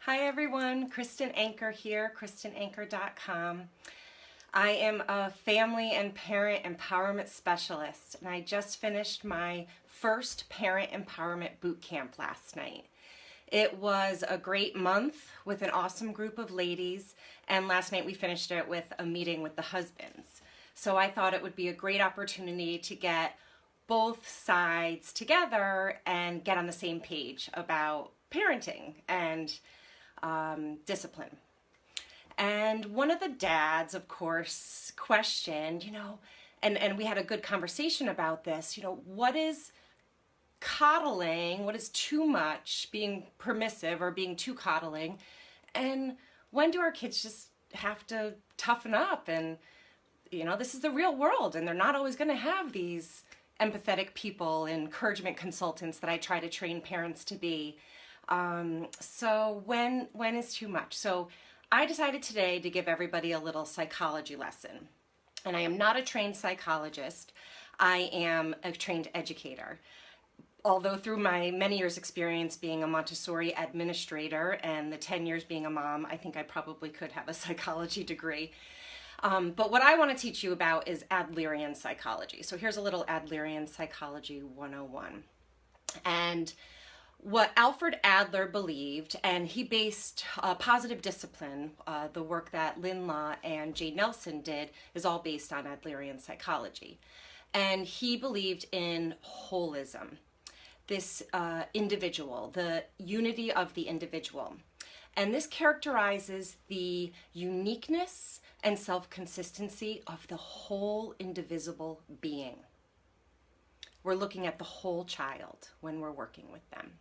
Hi everyone, Kristen Anchor here, kristenanchor.com. I am a family and parent empowerment specialist, and I just finished my first parent empowerment boot camp last night. It was a great month with an awesome group of ladies, and last night we finished it with a meeting with the husbands. So I thought it would be a great opportunity to get both sides together and get on the same page about parenting and discipline. And one of the dads, of course, questioned, and we had a good conversation about this, what is coddling, what is too much, being permissive or being too coddling, and when do our kids just have to toughen up? And, this is the real world, and they're not always going to have these empathetic people, encouragement consultants that I try to train parents to be. So when is too much? So I decided today to give everybody a little psychology lesson. And I am not a trained psychologist. I am a trained educator. Although through my many years experience being a Montessori administrator and the 10 years being a mom, I think I probably could have a psychology degree. But what I want to teach you about is Adlerian psychology. So here's a little Adlerian Psychology 101. And what Alfred Adler believed, and he based positive discipline, the work that Lynn Law and Jay Nelson did, is all based on Adlerian psychology. And he believed in holism, this individual, the unity of the individual. And this characterizes the uniqueness and self-consistency of the whole indivisible being. We're looking at the whole child when we're working with them.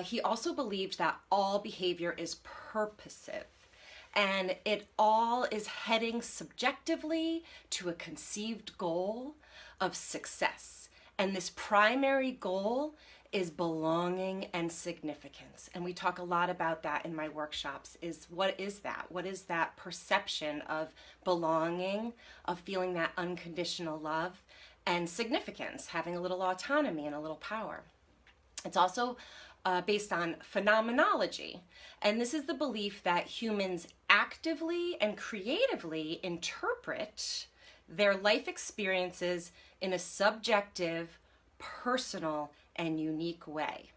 He also believed that all behavior is purposive, and it all is heading subjectively to a conceived goal of success. And this primary goal is belonging and significance. And we talk a lot about that in my workshops, is what is that? What is that perception of belonging, of feeling that unconditional love, and significance, having a little autonomy and a little power. It's also based on phenomenology. And this is the belief that humans actively and creatively interpret their life experiences in a subjective, personal, and unique way.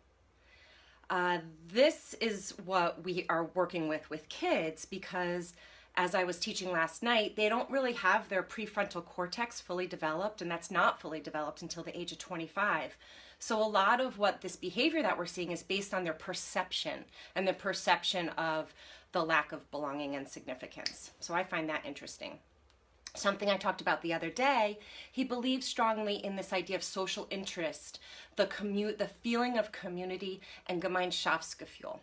This is what we are working with kids, because as I was teaching last night, they don't really have their prefrontal cortex fully developed, and that's not fully developed until the age of 25. So a lot of what this behavior that we're seeing is based on their perception, and the perception of the lack of belonging and significance. So I find that interesting. Something I talked about the other day, he believed strongly in this idea of social interest, the feeling of community, and Gemeinschaftsgefühl.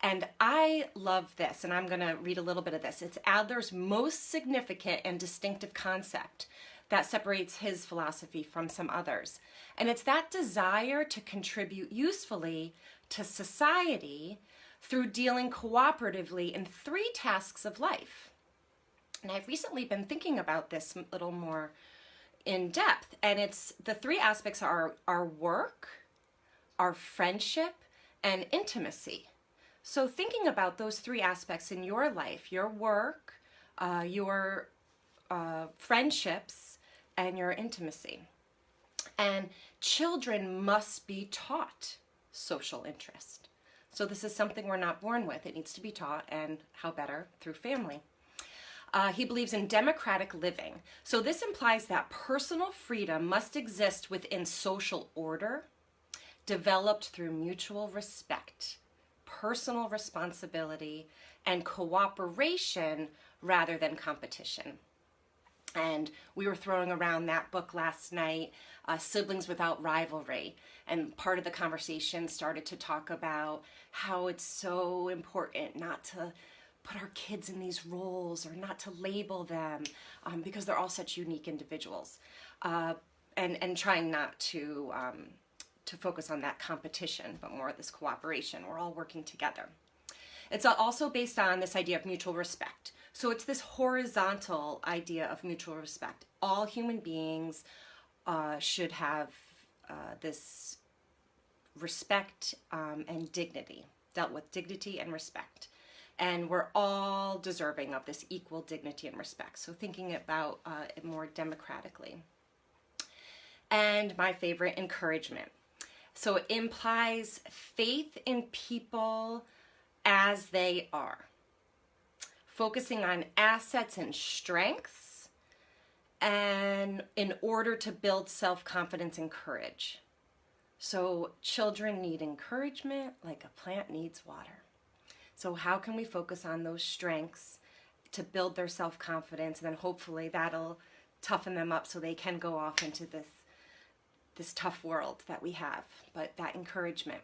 And I love this, and I'm going to read a little bit of this. It's Adler's most significant and distinctive concept that separates his philosophy from some others. And it's that desire to contribute usefully to society through dealing cooperatively in 3 tasks of life. And I've recently been thinking about this a little more in depth, and it's the 3 aspects are our work, our friendship, and intimacy. So thinking about those 3 aspects in your life, your work, your friendships, and your intimacy. And children must be taught social interest. So this is something we're not born with. It needs to be taught, and how better? Through family. He believes in democratic living. So this implies that personal freedom must exist within social order, developed through mutual respect, personal responsibility, and cooperation rather than competition. And we were throwing around that book last night, Siblings Without Rivalry. And part of the conversation started to talk about how it's so important not to put our kids in these roles or not to label them, because they're all such unique individuals. And trying not to focus on that competition, but more this cooperation. We're all working together. It's also based on this idea of mutual respect. So it's this horizontal idea of mutual respect. All human beings should have this respect and dignity. dealt with dignity and respect. And we're all deserving of this equal dignity and respect. So thinking about it more democratically. And my favorite, encouragement. So it implies faith in people as they are, focusing on assets and strengths, and in order to build self-confidence and courage. So children need encouragement like a plant needs water. So how can we focus on those strengths to build their self-confidence, and then hopefully that'll toughen them up so they can go off into this tough world that we have, but that encouragement.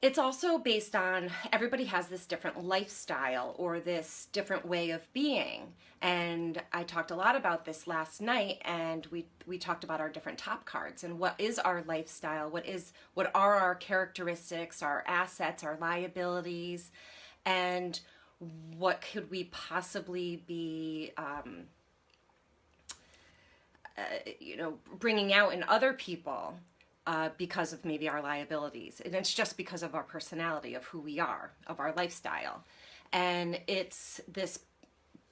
It's also based on, everybody has this different lifestyle or this different way of being. And I talked a lot about this last night, and we talked about our different top cards and what is our lifestyle, what are our characteristics, our assets, our liabilities, and what could we possibly be bringing out in other people because of maybe our liabilities. And it's just because of our personality, of who we are, of our lifestyle. And it's this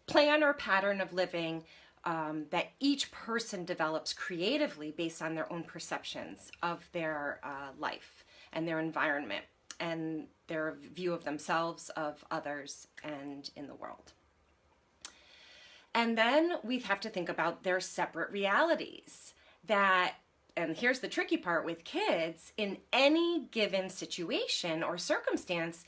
plan or pattern of living that each person develops creatively based on their own perceptions of their life and their environment and their view of themselves, of others, and in the world. And then we have to think about their separate realities that, and here's the tricky part with kids, in any given situation or circumstance,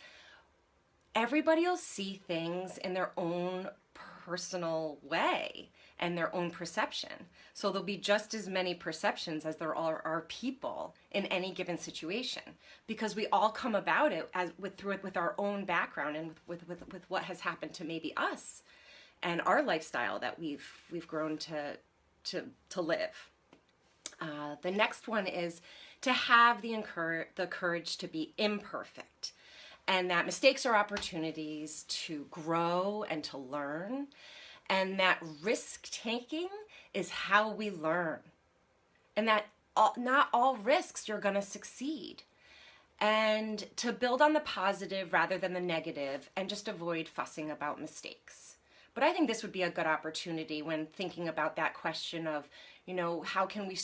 everybody will see things in their own personal way and their own perception. So there'll be just as many perceptions as there are people in any given situation, because we all come about it with our own background and with what has happened to maybe us and our lifestyle that we've grown to live. The next one is to have the courage to be imperfect, and that mistakes are opportunities to grow and to learn, and that risk-taking is how we learn, and that not all risks you're going to succeed, and to build on the positive rather than the negative, and just avoid fussing about mistakes. But I think this would be a good opportunity when thinking about that question of, how can we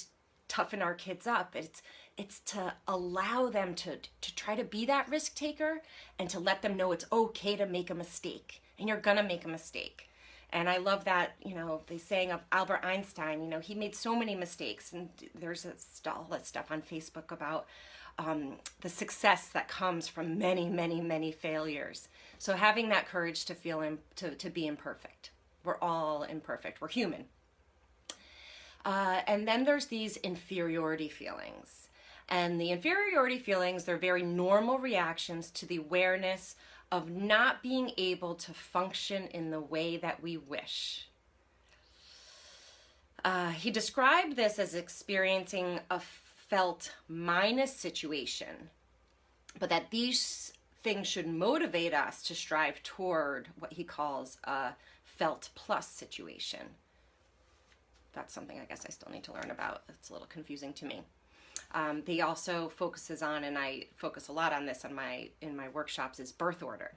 toughen our kids up? It's to allow them to try to be that risk taker, and to let them know it's okay to make a mistake, and you're gonna make a mistake. And I love that, the saying of Albert Einstein, he made so many mistakes, and there's all that stuff on Facebook about the success that comes from many, many, many failures. So having that courage to feel to be imperfect. We're all imperfect. We're human. And then there's these inferiority feelings. And the inferiority feelings, they're very normal reactions to the awareness of not being able to function in the way that we wish. He described this as experiencing a felt minus situation, but that these things should motivate us to strive toward what he calls a felt plus situation. That's something I guess I still need to learn about. It's a little confusing to me. He also focuses on, and I focus a lot on this in my workshops, is birth order,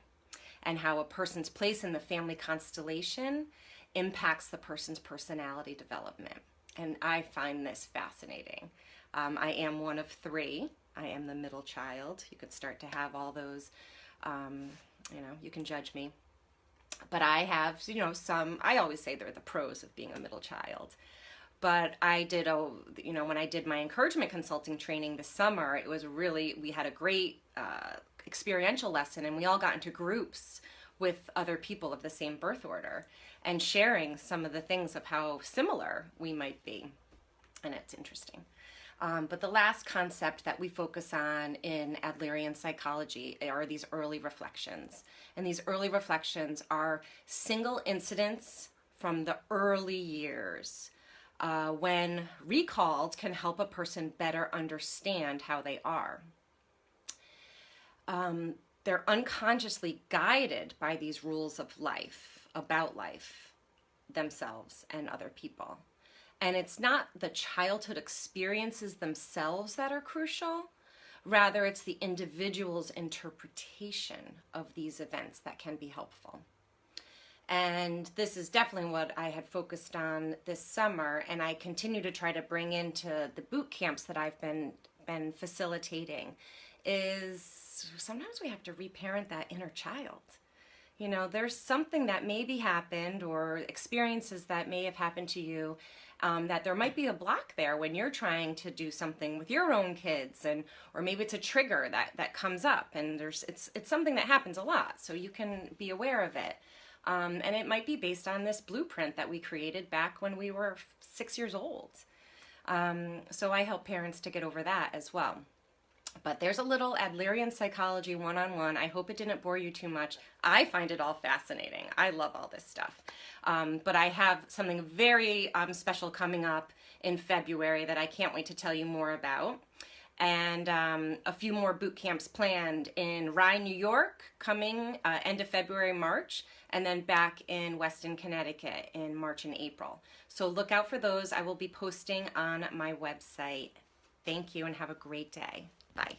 and how a person's place in the family constellation impacts the person's personality development. And I find this fascinating. I am one of three. I am the middle child. You could start to have all those, you can judge me. But I have, I always say they're the pros of being a middle child. But I did, when I did my encouragement consulting training this summer, it was really, we had a great experiential lesson, and we all got into groups with other people of the same birth order and sharing some of the things of how similar we might be. And it's interesting. But the last concept that we focus on in Adlerian psychology are these early reflections. And these early reflections are single incidents from the early years, when recalled can help a person better understand how they are. They're unconsciously guided by these rules of life, about life, themselves, and other people. And it's not the childhood experiences themselves that are crucial, Rather, it's the individual's interpretation of these events that can be helpful. And this is definitely what I had focused on this summer, and I continue to try to bring into the boot camps that I've been facilitating, is sometimes we have to reparent that inner child. You know, there's something that maybe happened, or experiences that may have happened to you, that there might be a block there when you're trying to do something with your own kids, or maybe it's a trigger that comes up, and it's something that happens a lot, so you can be aware of it. And it might be based on this blueprint that we created back when we were 6 years old. So I help parents to get over that as well. But there's a little Adlerian Psychology one-on-one. I hope it didn't bore you too much. I find it all fascinating. I love all this stuff. But I have something very special coming up in February that I can't wait to tell you more about. And a few more boot camps planned in Rye, New York, coming end of February, March, and then back in Weston, Connecticut in March and April. So look out for those. I will be posting on my website. Thank you and have a great day. Bye.